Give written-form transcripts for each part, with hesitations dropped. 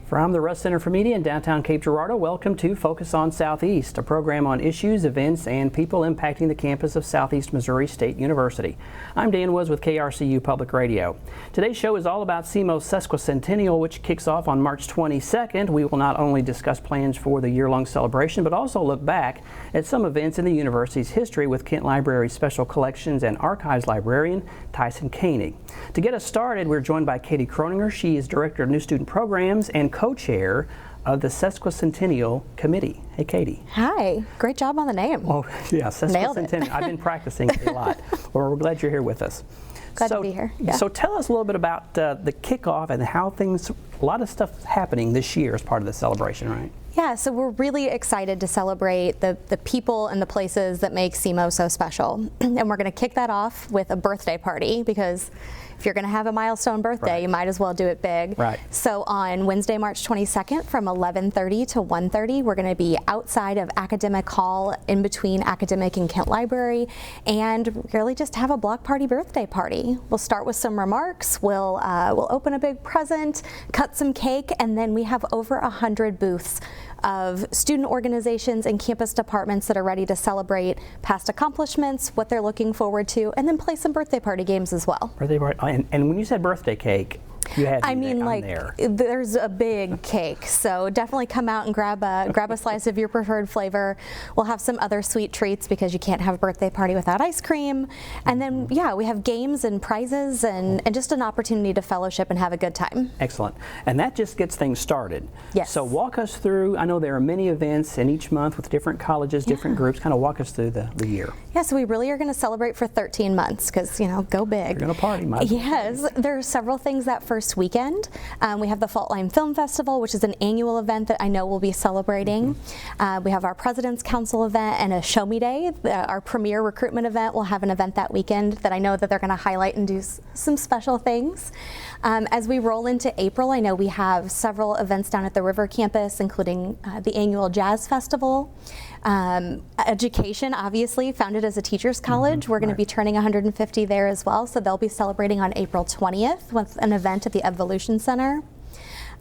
From the Russ Center for Media in downtown Cape Girardeau, welcome to Focus on Southeast, a program on issues, events, and people impacting the campus of Southeast Missouri State University. I'm Dan Woods with KRCU Public Radio. Today's show is all about SEMO's Sesquicentennial, which kicks off on March 22nd. We will not only discuss plans for the year-long celebration, but also look back at some events in the university's history with Kent Library's Special Collections and Archives librarian, Tyson Koenig. To get us started, we're joined by Katie Croninger. She is Director of New Student Programs and co-chair of the Sesquicentennial Committee. Hey, Katie. Hi. Great job on the name. Oh, yeah, Sesquicentennial. I've been practicing a lot. Well, we're glad you're here with us. Glad to be here. Yeah. So tell us a little bit about the kickoff and how a lot of stuff happening this year as part of the celebration, right? Yeah, so we're really excited to celebrate the people and the places that make SEMO so special. And we're going to kick that off with a birthday party, because if you're going to have a milestone birthday, right, you might as well do it big. Right. So on Wednesday, March 22nd from 11:30 to 1:30, we're going to be outside of Academic Hall in between Academic and Kent Library, and really just have a block party birthday party. We'll start with some remarks, we'll open a big present, cut some cake, and then we have over 100 booths of student organizations and campus departments that are ready to celebrate past accomplishments, what they're looking forward to, and then play some birthday party games as well. Birthday party, and when you said birthday cake, you had there's a big cake, so definitely come out and grab a slice of your preferred flavor. We'll have some other sweet treats because you can't have a birthday party without ice cream. And then, yeah, we have games and prizes and just an opportunity to fellowship and have a good time. Excellent. And that just gets things started. Yes. So walk us through, I know there are many events in each month with different colleges, different groups. Kind of walk us through the year. Yeah, so we really are going to celebrate for 13 months because, you know, go big. You're going to party, might as well. Yes, there are several things that first weekend. We have the Fault Line Film Festival, which is an annual event that I know we'll be celebrating. We have our President's Council event and a Show Me Day. Our premier recruitment event will have an event that weekend that I know that they're going to highlight and do some special things. As we roll into April, I know we have several events down at the River campus, including the annual Jazz Festival. Education, obviously, founded as a teacher's college. We're going to be turning 150 there as well, so they'll be celebrating on April 20th with an event at the Evolution Center.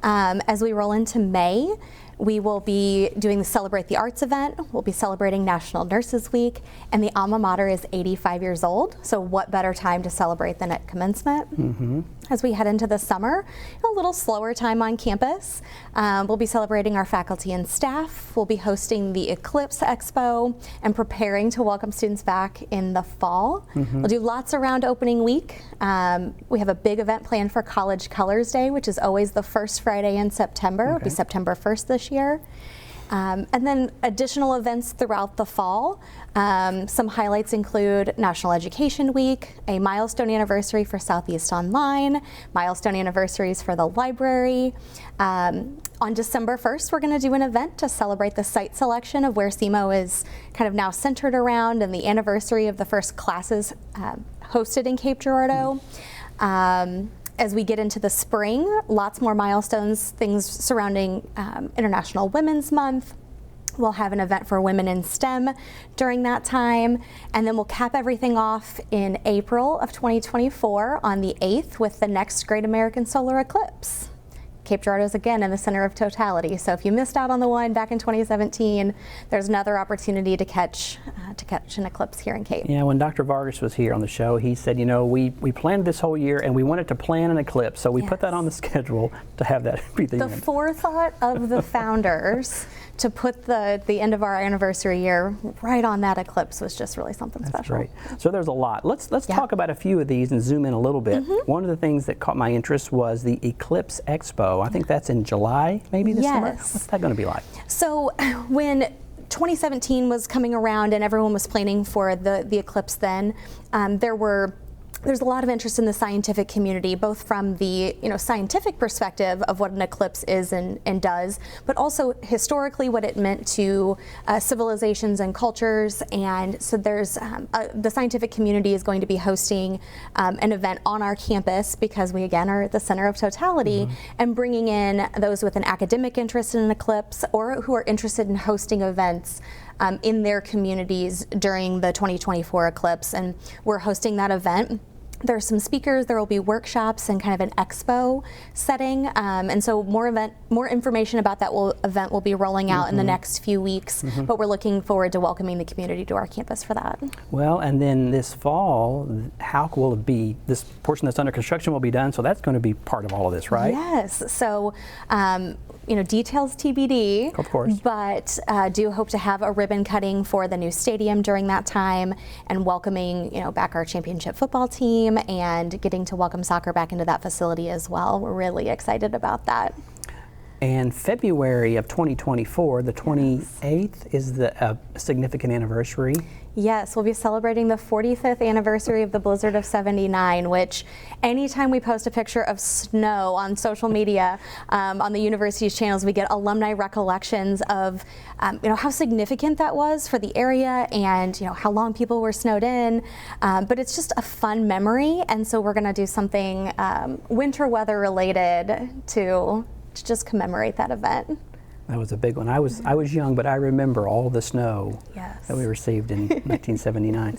As we roll into May, we will be doing the Celebrate the Arts event. We'll be celebrating National Nurses Week, and the alma mater is 85 years old, so what better time to celebrate than at commencement? As we head into the summer, a little slower time on campus. We'll be celebrating our faculty and staff. We'll be hosting the Eclipse Expo and preparing to welcome students back in the fall. We'll do lots around opening week. We have a big event planned for College Colors Day, which is always the first Friday in September. It'll be September 1st this year. And then additional events throughout the fall. Some highlights include National Education Week, a milestone anniversary for Southeast Online, milestone anniversaries for the library. On December 1st, we're going to do an event to celebrate the site selection of where SEMO is kind of now centered around, and the anniversary of the first classes hosted in Cape Girardeau. As we get into the spring, lots more milestones, things surrounding International Women's Month. We'll have an event for women in STEM during that time, and then we'll cap everything off in April of 2024 on the 8th with the next Great American Solar Eclipse. Cape Girardeau is again in the center of totality, so if you missed out on the one back in 2017, there's another opportunity to catch an eclipse here in Cape. Yeah, when Dr. Vargas was here on the show, he said, you know, we planned this whole year and we wanted to plan an eclipse, so we put that on the schedule to have that be the end. Forethought of the founders to put the end of our anniversary year right on that eclipse was just really something special. Great. So there's a lot. Let's talk about a few of these and zoom in a little bit. One of the things that caught my interest was the Eclipse Expo. I think that's in July, maybe this summer. What's that going to be like? So when 2017 was coming around and everyone was planning for the eclipse then, there's a lot of interest in the scientific community, both from the scientific perspective of what an eclipse is and does, but also historically what it meant to civilizations and cultures. And so there's the scientific community is going to be hosting an event on our campus, because we again are at the center of totality, and bringing in those with an academic interest in an eclipse or who are interested in hosting events in their communities during the 2024 eclipse. And we're hosting that event There are some speakers, there will be workshops and kind of an expo setting, and so more information about that event will be rolling out in the next few weeks, but we're looking forward to welcoming the community to our campus for that. Well, and then this fall, how will it be? This portion that's under construction will be done, so that's going to be part of all of this, right? Yes, so details TBD, of course, but do hope to have a ribbon cutting for the new stadium during that time, and welcoming back our championship football team, and getting to welcome soccer back into that facility as well. We're really excited about that. And February of 2024, the 28th, is the significant anniversary. Yes, we'll be celebrating the 45th anniversary of the blizzard of '79, which anytime we post a picture of snow on social media, on the university's channels, we get alumni recollections of how significant that was for the area, and how long people were snowed in. But it's just a fun memory, and so we're going to do something winter weather related to just commemorate that event. That was a big one. I was young, but I remember all the snow that we received in 1979.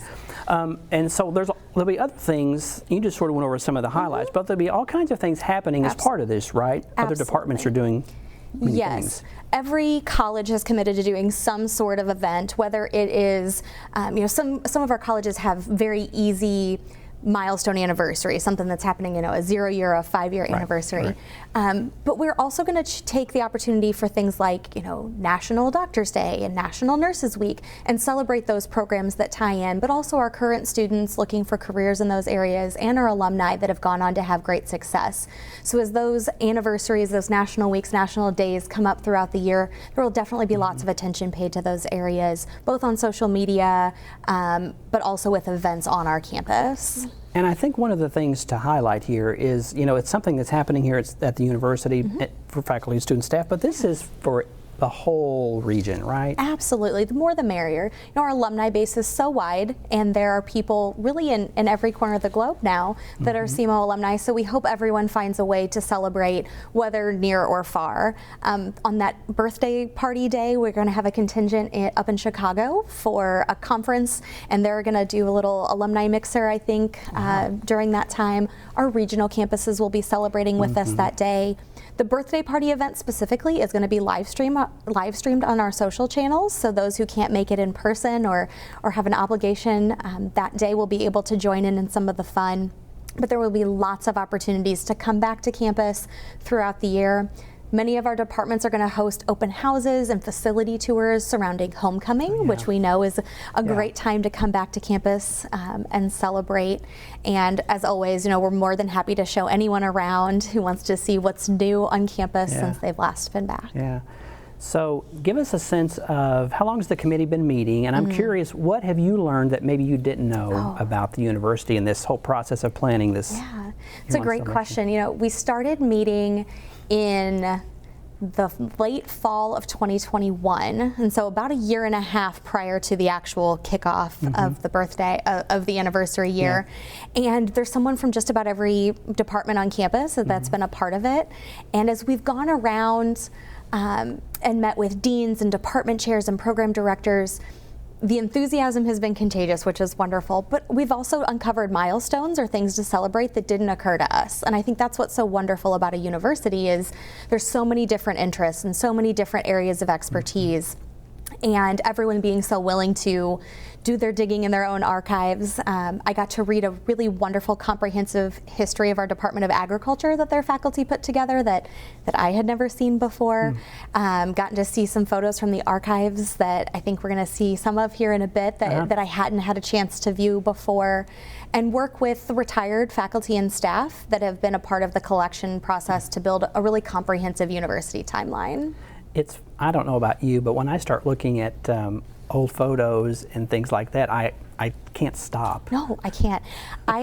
And so there'll be other things. You just sort of went over some of the highlights, but there'll be all kinds of things happening as part of this, right? Other departments are doing many things. Every college has committed to doing some sort of event, whether it is, some of our colleges have very easy milestone anniversary, something that's happening, a 0-year, a 5-year anniversary. But we're also going to take the opportunity for things like, National Doctors Day and National Nurses Week, and celebrate those programs that tie in, but also our current students looking for careers in those areas, and our alumni that have gone on to have great success. So as those anniversaries, those national weeks, national days come up throughout the year, there will definitely be lots of attention paid to those areas, both on social media, but also with events on our campus. And I think one of the things to highlight here is, it's something that's happening here at the university for faculty, student, staff, but this is for the whole region, right? Absolutely. The more the merrier. Our alumni base is so wide, and there are people really in every corner of the globe now that are SEMO alumni, so we hope everyone finds a way to celebrate, whether near or far. On that birthday party day, we're going to have a contingent up in Chicago for a conference, and they're going to do a little alumni mixer, I think, during that time. Our regional campuses will be celebrating with us that day. The birthday party event specifically is going to be live streamed on our social channels, so those who can't make it in person or have an obligation that day will be able to join in some of the fun. But there will be lots of opportunities to come back to campus throughout the year. Many of our departments are going to host open houses and facility tours surrounding homecoming, which we know is a great time to come back to campus and celebrate. And as always, we're more than happy to show anyone around who wants to see what's new on campus since they've last been back. Yeah. So give us a sense of how long has the committee been meeting, and I'm curious, what have you learned that maybe you didn't know about the university and this whole process of planning this? Yeah, it's a great question. We started meeting in the late fall of 2021, and so about a year and a half prior to the actual kickoff of the birthday of the anniversary year. And there's someone from just about every department on campus that's been a part of it. And as we've gone around and met with deans and department chairs and program directors, the enthusiasm has been contagious, which is wonderful, but we've also uncovered milestones or things to celebrate that didn't occur to us. And I think that's what's so wonderful about a university is there's so many different interests and so many different areas of expertise. And everyone being so willing to do their digging in their own archives. I got to read a really wonderful comprehensive history of our Department of Agriculture that their faculty put together that I had never seen before. Gotten to see some photos from the archives that I think we're going to see some of here in a bit that I hadn't had a chance to view before. And work with retired faculty and staff that have been a part of the collection process to build a really comprehensive university timeline. I don't know about you, but when I start looking at old photos and things like that, I can't stop. No, I can't. I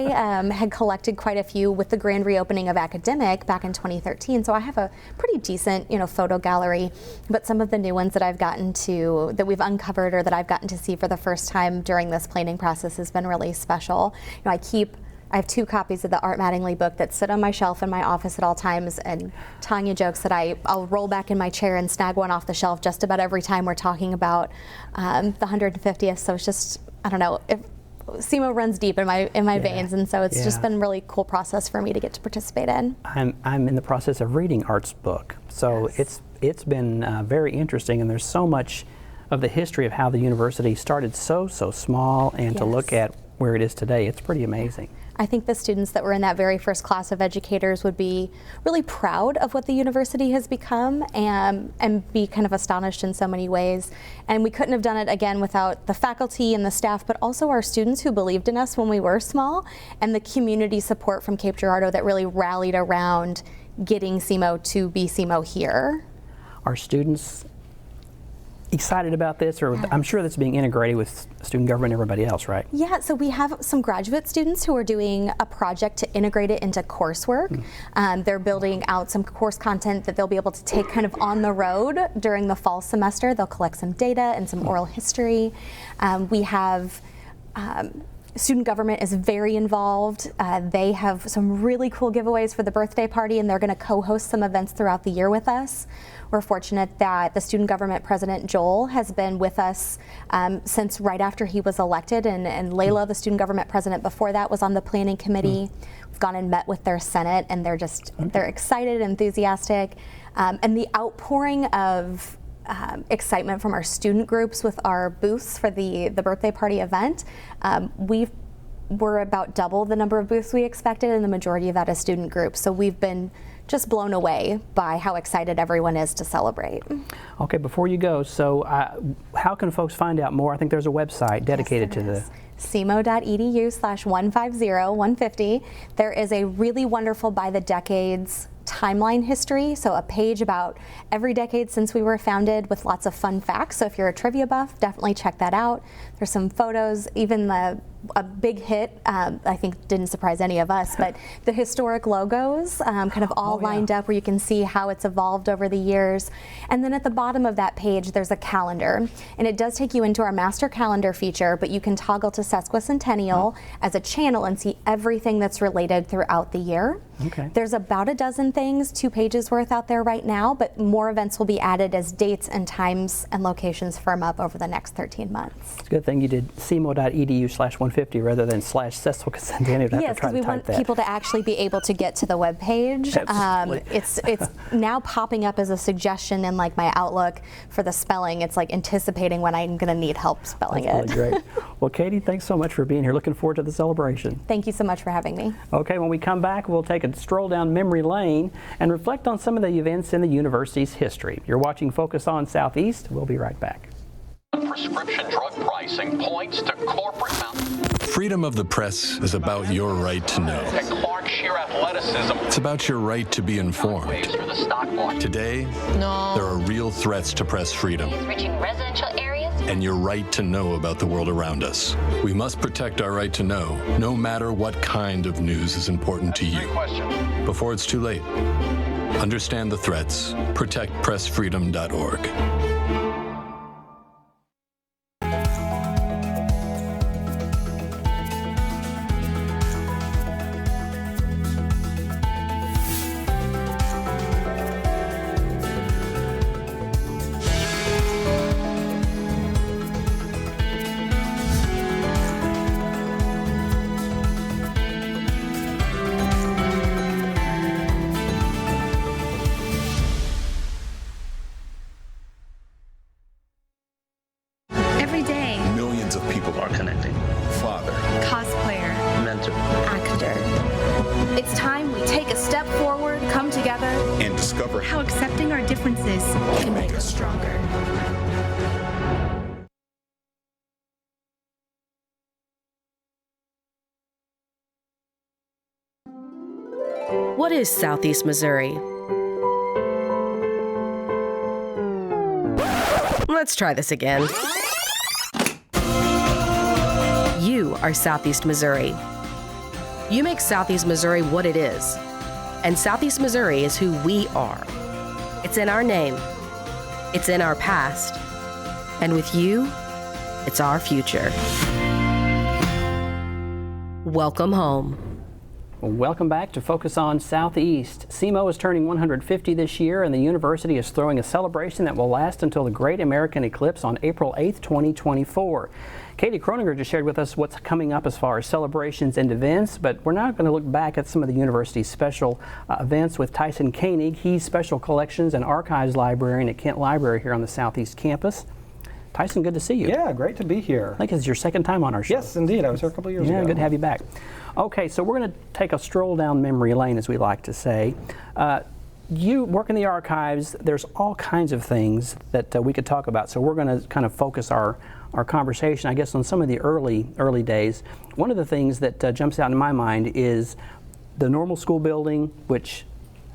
had collected quite a few with the grand reopening of academic back in 2013, so I have a pretty decent, photo gallery. But some of the new ones that we've uncovered or that I've gotten to see for the first time during this planning process has been really special. I have 2 copies of the Art Mattingly book that sit on my shelf in my office at all times, and Tanya jokes that I'll roll back in my chair and snag one off the shelf just about every time we're talking about the 150th. So it's just, I don't know, SEMO runs deep in my veins, and so it's just been a really cool process for me to get to participate in. I'm in the process of reading Art's book, so it's been very interesting, and there's so much of the history of how the university started so small, and to look at where it is today, it's pretty amazing. I think the students that were in that very first class of educators would be really proud of what the university has become, and be kind of astonished in so many ways. And we couldn't have done it again without the faculty and the staff, but also our students who believed in us when we were small, and the community support from Cape Girardeau that really rallied around getting SEMO to be SEMO here. Are students excited about this, or I'm sure that's being integrated with student government and everybody else, right? Yeah, so we have some graduate students who are doing a project to integrate it into coursework. They're building out some course content that they'll be able to take kind of on the road during the fall semester. They'll collect some data and some oral history. We have student government is very involved. They have some really cool giveaways for the birthday party, and they're going to co-host some events throughout the year with us. We're fortunate that the student government president, Joel, has been with us since right after he was elected, and Layla, the student government president before that, was on the planning committee. We've gone and met with their Senate, and they're excited, enthusiastic, and the outpouring of excitement from our student groups with our booths for the birthday party event. We're about double the number of booths we expected, and the majority of that is student groups. So we've been just blown away by how excited everyone is to celebrate. Okay, before you go, so how can folks find out more? I think there's a website dedicated to the SEMO.edu/150. There is a really wonderful by the decades timeline history, so a page about every decade since we were founded with lots of fun facts. So if you're a trivia buff, definitely check that out. There's some photos, even a big hit, I think didn't surprise any of us, but the historic logos kind of all lined up where you can see how it's evolved over the years. And then at the bottom of that page, there's a calendar, and it does take you into our master calendar feature, but you can toggle to Sesquicentennial as a channel and see everything that's related throughout the year. Okay. There's about a dozen things, 2 pages worth out there right now, but more events will be added as dates and times and locations firm up over the next 13 months. It's a good thing you did SEMO.edu/150 rather than /Sesquicentennial. Yes, because we want people to actually be able to get to the web page. It's now popping up as a suggestion in like my Outlook for the spelling. It's like anticipating when I'm going to need help spelling it. Really great. Well, Katie, thanks so much for being here. Looking forward to the celebration. Thank you so much for having me. Okay, when we come back, we'll take a stroll down memory lane and reflect on some of the events in the university's history. You're watching Focus on Southeast. We'll be right back. Prescription drug pricing points to corporate. Freedom of the press is about your right to know. And Clark sheer athleticism. It's about your right to be informed. For the stock market. Today, there are real threats to press freedom. Reaching residential areas. And your right to know about the world around us. We must protect our right to know, no matter what kind of news is important to you. Great question. Before it's too late, understand the threats. ProtectPressFreedom.org. How accepting our differences can make us stronger. What is Southeast Missouri? Let's try this again. You are Southeast Missouri. You make Southeast Missouri what it is. And Southeast Missouri is who we are. It's in our name. It's in our past. And with you, it's our future. Welcome home. Welcome back to Focus on Southeast. SEMO is turning 150 this year, and the university is throwing a celebration that will last until the Great American Eclipse on April 8th, 2024. Katie Croninger just shared with us what's coming up as far as celebrations and events, but we're now going to look back at some of the university's special events with Tyson Koenig. He's Special Collections and Archives Librarian at Kent Library here on the Southeast campus. Tyson, good to see you. Yeah, great to be here. I think it's your second time on our show. Yes, indeed. I was here a couple of years ago. Yeah, good to have you back. Okay, so we're going to take a stroll down memory lane, as we like to say. You work in the archives. There's all kinds of things that we could talk about, so we're going to kind of focus our conversation, I guess, on some of the early days. One of the things that jumps out in my mind is the normal school building, which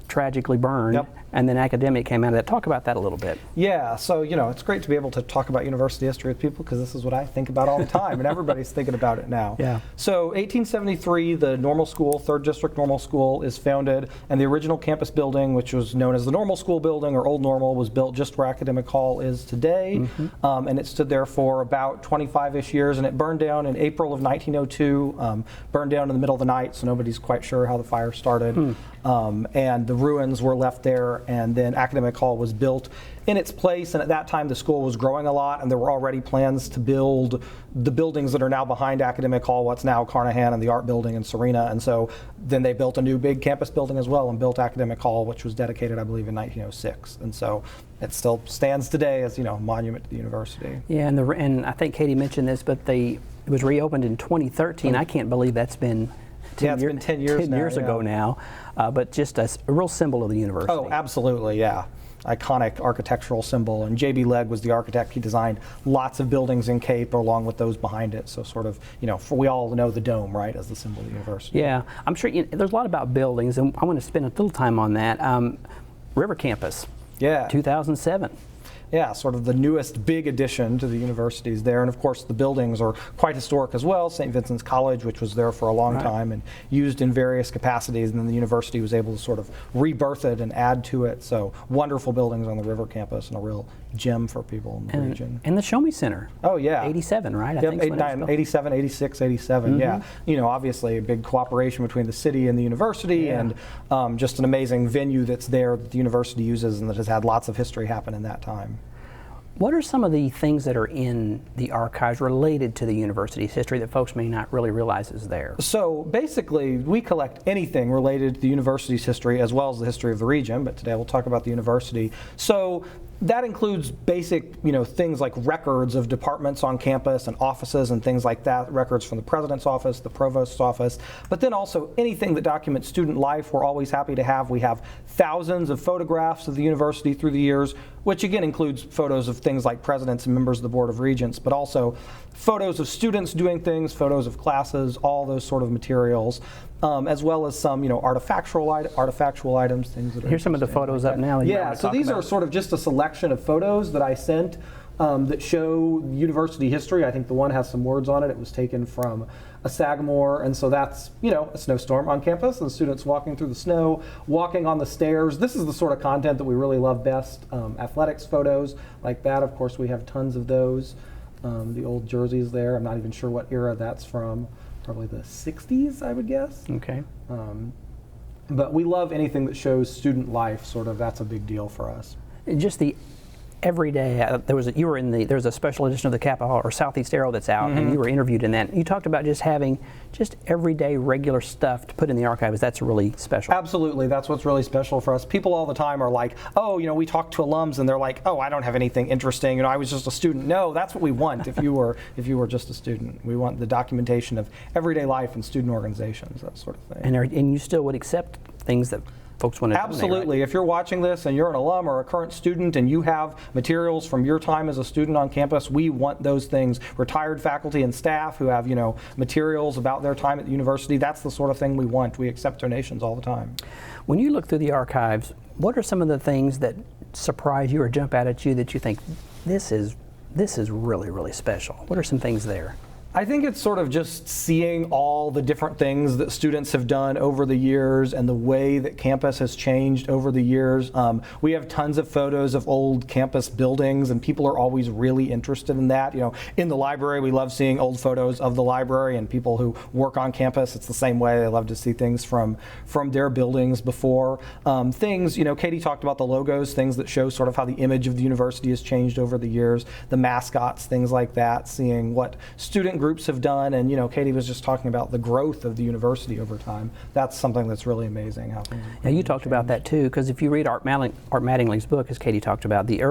tragically burned. Yep. And then academic came out of that. Talk about that a little bit. Yeah, so it's great to be able to talk about university history with people, because this is what I think about all the time, and everybody's thinking about it now. Yeah. So 1873, the normal school, 3rd District Normal School, is founded, and the original campus building, which was known as the Normal School Building or Old Normal, was built just where Academic Hall is today, and it stood there for about 25-ish years, and it burned down in April of 1902, burned down in the middle of the night, so nobody's quite sure how the fire started. And the ruins were left there, and then Academic Hall was built in its place, and at that time the school was growing a lot, and there were already plans to build the buildings that are now behind Academic Hall, what's now Carnahan and the Art Building in Serena, and so then they built a new big campus building as well and built Academic Hall, which was dedicated, I believe, in 1906, and so it still stands today as, a monument to the university. Yeah, and I think Katie mentioned this, but it was reopened in 2013. I can't believe that's been 10 years ago now, but just a real symbol of the university. Oh, absolutely, yeah. Iconic architectural symbol, and J.B. Legg was the architect. He designed lots of buildings in Cape along with those behind it, so sort of, we all know the dome, right, as the symbol of the university. Yeah, I'm sure there's a lot about buildings, and I want to spend a little time on that. River Campus, 2007. Yeah, sort of the newest big addition to the universities there. And of course, the buildings are quite historic as well. St. Vincent's College, which was there for a long time and used in various capacities, and then the university was able to sort of rebirth it and add to it. So wonderful buildings on the River Campus, and a real gem for people in the region. And the Show Me Center. Oh, yeah. 87, right? Yep, 87, 86, 87, yeah. Obviously a big cooperation between the city and the university, and just an amazing venue that's there that the university uses and that has had lots of history happen in that time. What are some of the things that are in the archives related to the university's history that folks may not really realize is there? So basically, we collect anything related to the university's history as well as the history of the region, but today we'll talk about the university. So that includes basic, things like records of departments on campus and offices and things like that, records from the president's office, the provost's office, but then also anything that documents student life we're always happy to have. We have thousands of photographs of the university through the years, which again includes photos of things like presidents and members of the Board of Regents, but also photos of students doing things, photos of classes, all those sort of materials, as well as some, artifactual items, things that are. Here's some of the photos up now. Yeah, so these are sort of just a selection of photos that I sent that show university history. I think the one has some words on it. It was taken from a Sagamore, and so that's, a snowstorm on campus, and students walking through the snow, walking on the stairs. This is the sort of content that we really love best. Athletics photos like that, of course, we have tons of those. The old jerseys there, I'm not even sure what era that's from. Probably the 60s, I would guess. Okay. But we love anything that shows student life, sort of, that's a big deal for us. Just the everyday, there's a special edition of the Capitol or Southeast Arrow that's out, and you were interviewed in that. You talked about just having just everyday regular stuff to put in the archives. That's really special. Absolutely, that's what's really special for us. People all the time are like, oh, we talk to alums and they're like, oh, I don't have anything interesting, I was just a student. No, that's what we want if you were just a student. We want the documentation of everyday life and student organizations, that sort of thing. And you still would accept things that folks want to Absolutely. Donate, right? If you're watching this and you're an alum or a current student and you have materials from your time as a student on campus, we want those things. Retired faculty and staff who have, materials about their time at the university, that's the sort of thing we want. We accept donations all the time. When you look through the archives, what are some of the things that surprise you or jump out at you that you think, this is really, really special? What are some things there? I think it's sort of just seeing all the different things that students have done over the years and the way that campus has changed over the years. We have tons of photos of old campus buildings, and people are always really interested in that. You know, in the library, we love seeing old photos of the library, and people who work on campus, it's the same way. They love to see things from their buildings before. Things, you know, Katie talked about the logos, things that show sort of how the image of the university has changed over the years, the mascots, things like that, seeing what student groups have done, and you know, Katie was just talking about the growth of the university over time. That's something that's really amazing. How things now you talked about that too, because if you read Art Mattingly's book, as Katie talked about, the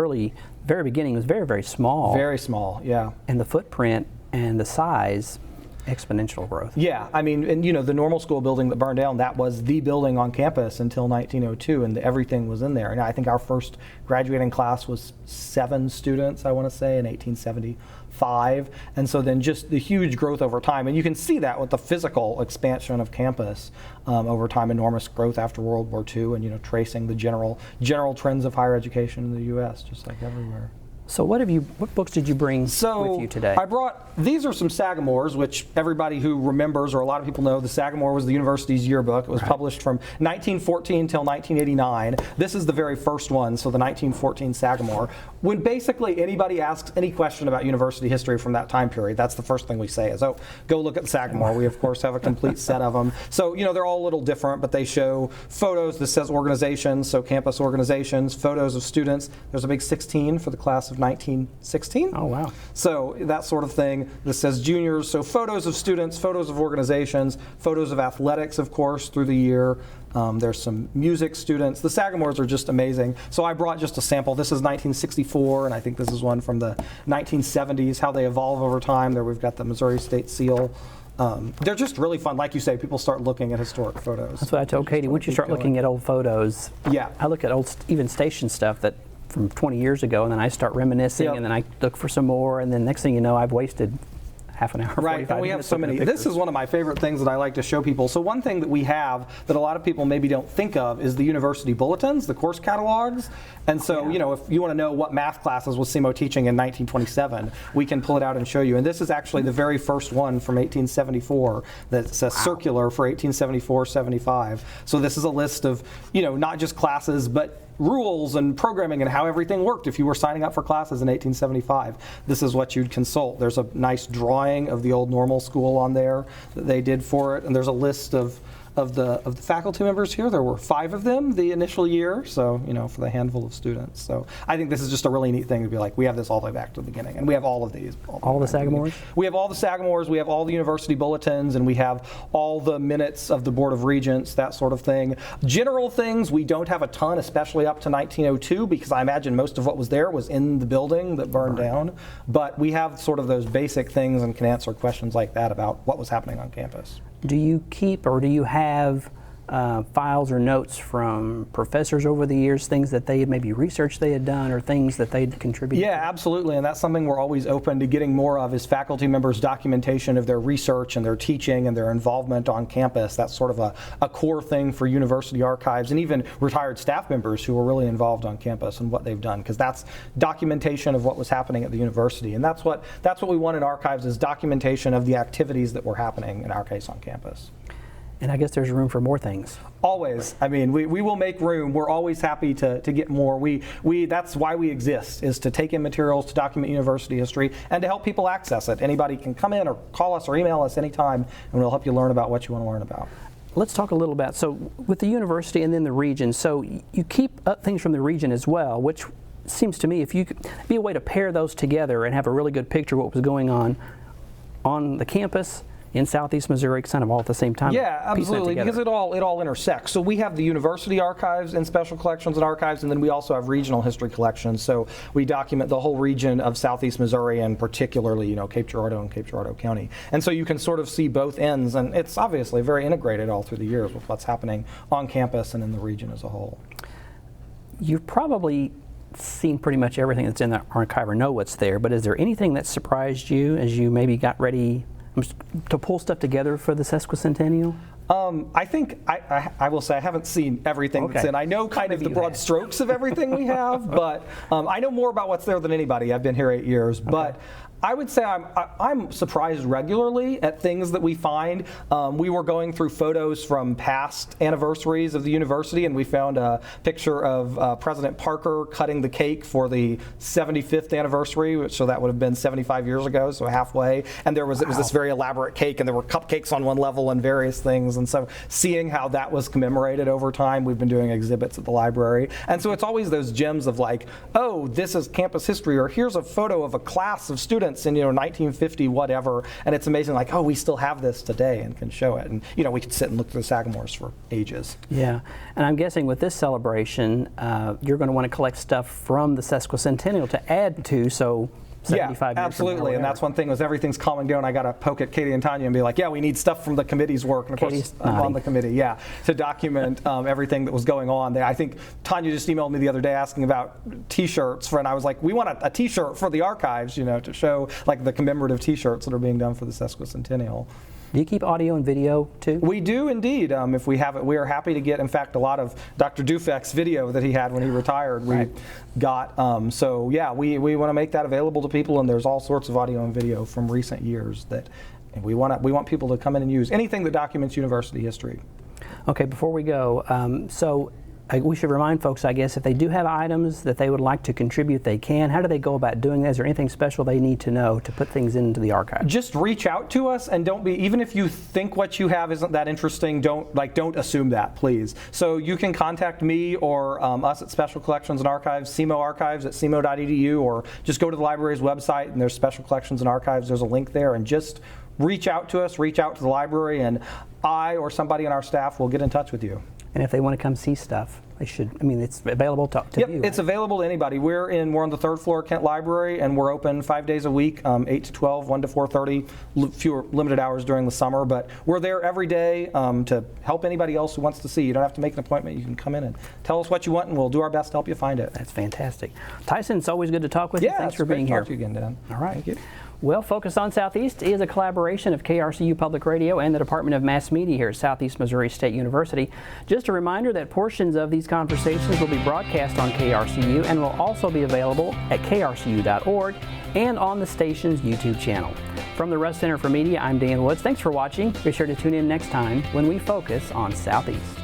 very beginning was very, very small. Very small, yeah. And the footprint and the size, exponential growth. Yeah, I mean, and you know, the normal school building that burned down, that was the building on campus until 1902, and everything was in there. And I think our first graduating class was 7 students, I want to say, in 1875. And so then just the huge growth over time. And you can see that with the physical expansion of campus over time, enormous growth after World War II, and you know, tracing the general trends of higher education in the U.S., just like everywhere. So what books did you bring with you today? I brought, these are some Sagamores, which everybody who remembers, or a lot of people know, the Sagamore was the university's yearbook. It was published from 1914 until 1989. This is the very first one, so the 1914 Sagamore. When basically anybody asks any question about university history from that time period, that's the first thing we say is, oh, go look at the Sagamore. We, of course, have a complete set of them. So, you know, they're all a little different, but they show photos. This says organizations, so campus organizations, photos of students. There's a big 16 for the class of 1916. Oh, wow. So that sort of thing. This says juniors, so photos of students, photos of organizations, photos of athletics, of course, through the year. There's some music students. The Sagamores are just amazing. So I brought just a sample. This is 1964, and I think this is one from the 1970s, how they evolve over time. There we've got the Missouri State Seal. They're just really fun. Like you say, people start looking at historic photos. That's what I told Katie. Once you start looking at old photos, yeah, I look at old, even station stuff that from 20 years ago, and then I start reminiscing, and then I look for some more, and then next thing you know, I've wasted half an hour. Right, and we have so many. This is one of my favorite things that I like to show people. So one thing that we have that a lot of people maybe don't think of is the university bulletins, the course catalogs. And so, you know, if you want to know what math classes was SEMO teaching in 1927, we can pull it out and show you. And this is actually the very first one from 1874 that's a circular for 1874-75. So this is a list of, you know, not just classes, but rules and programming and how everything worked if you were signing up for classes in 1875. This is what you'd consult. There's a nice drawing of the old normal school on there that they did for it, and there's a list of the faculty members here. There were 5 of them the initial year, so, you know, for the handful of students. So I think this is just a really neat thing to be like, we have this all the way back to the beginning, and we have all of these. All the Sagamores? We have all the Sagamores, we have all the university bulletins, and we have all the minutes of the Board of Regents, that sort of thing. General things, we don't have a ton, especially up to 1902, because I imagine most of what was there was in the building that burned down. But we have sort of those basic things and can answer questions like that about what was happening on campus. Do you keep or do you have files or notes from professors over the years, things that they had maybe research they had done or things that they'd contributed to? Absolutely, and that's something we're always open to getting more of is faculty members' documentation of their research and their teaching and their involvement on campus. That's sort of a core thing for university archives and even retired staff members who are really involved on campus and what they've done, because that's documentation of what was happening at the university. And that's what we want in archives is documentation of the activities that were happening, in our case, on campus. And I guess there's room for more things. Always. I mean, we will make room. We're always happy to get more. That's why we exist, is to take in materials, to document university history, and to help people access it. Anybody can come in or call us or email us anytime, and we'll help you learn about what you want to learn about. Let's talk a little about, so with the university and then the region, so you keep up things from the region as well, which seems to me, if you could be a way to pair those together and have a really good picture of what was going on the campus, in Southeast Missouri, kind of all at the same time. Yeah, absolutely, because it all intersects. So we have the university archives and special collections and archives, and then we also have regional history collections. So we document the whole region of Southeast Missouri, and particularly, you know, Cape Girardeau and Cape Girardeau County. And so you can sort of see both ends, and it's obviously very integrated all through the years with what's happening on campus and in the region as a whole. You've probably seen pretty much everything that's in the archive or know what's there, but is there anything that surprised you as you maybe got ready to pull stuff together for the Sesquicentennial? I think I will say I haven't seen everything that's in. I know kind of the broad strokes of everything we have, but I know more about what's there than anybody. I've been here 8 years, but I would say I'm surprised regularly at things that we find. We were going through photos from past anniversaries of the university, and we found a picture of President Parker cutting the cake for the 75th anniversary, so that would have been 75 years ago, so halfway. And it was this very elaborate cake, and there were cupcakes on one level and various things. And so seeing how that was commemorated over time, we've been doing exhibits at the library. And so it's always those gems of like, oh, this is campus history, or here's a photo of a class of students in 1950 whatever, and it's amazing like, oh, we still have this today and can show it. And we could sit and look through the Sagamores for ages. Yeah, and I'm guessing with this celebration you're going to want to collect stuff from the Sesquicentennial to add to, so 75 years absolutely, and that's one thing, was everything's calming down. I got to poke at Katie and Tanya and be like, yeah, we need stuff from the committee's work. And of course, I'm on the committee, to document everything that was going on there. I think Tanya just emailed me the other day asking about T-shirts, and I was like, we want a T-shirt for the archives, to show like the commemorative T-shirts that are being done for the Sesquicentennial. Do you keep audio and video too? We do indeed. If we have it, we are happy to get, in fact, a lot of Dr. Dufek's video that he had when he retired. We got, so yeah, we want to make that available to people, and there's all sorts of audio and video from recent years that we want people to come in and use. Anything that documents university history. Okay, before we go, we should remind folks, I guess, if they do have items that they would like to contribute, they can. How do they go about doing that? Is there anything special they need to know to put things into the archive? Just reach out to us, and even if you think what you have isn't that interesting, don't assume that, please. So you can contact me or us at Special Collections and Archives, SEMO Archives at semo.edu, or just go to the library's website and there's Special Collections and Archives. There's a link there, and just reach out to us, reach out to the library, and I or somebody on our staff will get in touch with you. And if they want to come see stuff, they should. It's available to view. It's available to anybody. We're on the 3rd floor of Kent Library, and we're open 5 days a week, 8 to 12, 1 to 4:30, fewer limited hours during the summer. But we're there every day to help anybody else who wants to see. You don't have to make an appointment. You can come in and tell us what you want, and we'll do our best to help you find it. That's fantastic. Tyson, it's always good to talk with you. Thanks for being here. Talk to you again, Dan. All right. Thank you. Well, Focus on Southeast is a collaboration of KRCU Public Radio and the Department of Mass Media here at Southeast Missouri State University. Just a reminder that portions of these conversations will be broadcast on KRCU and will also be available at krcu.org and on the station's YouTube channel. From the Russ Center for Media, I'm Dan Woods. Thanks for watching. Be sure to tune in next time when we focus on Southeast.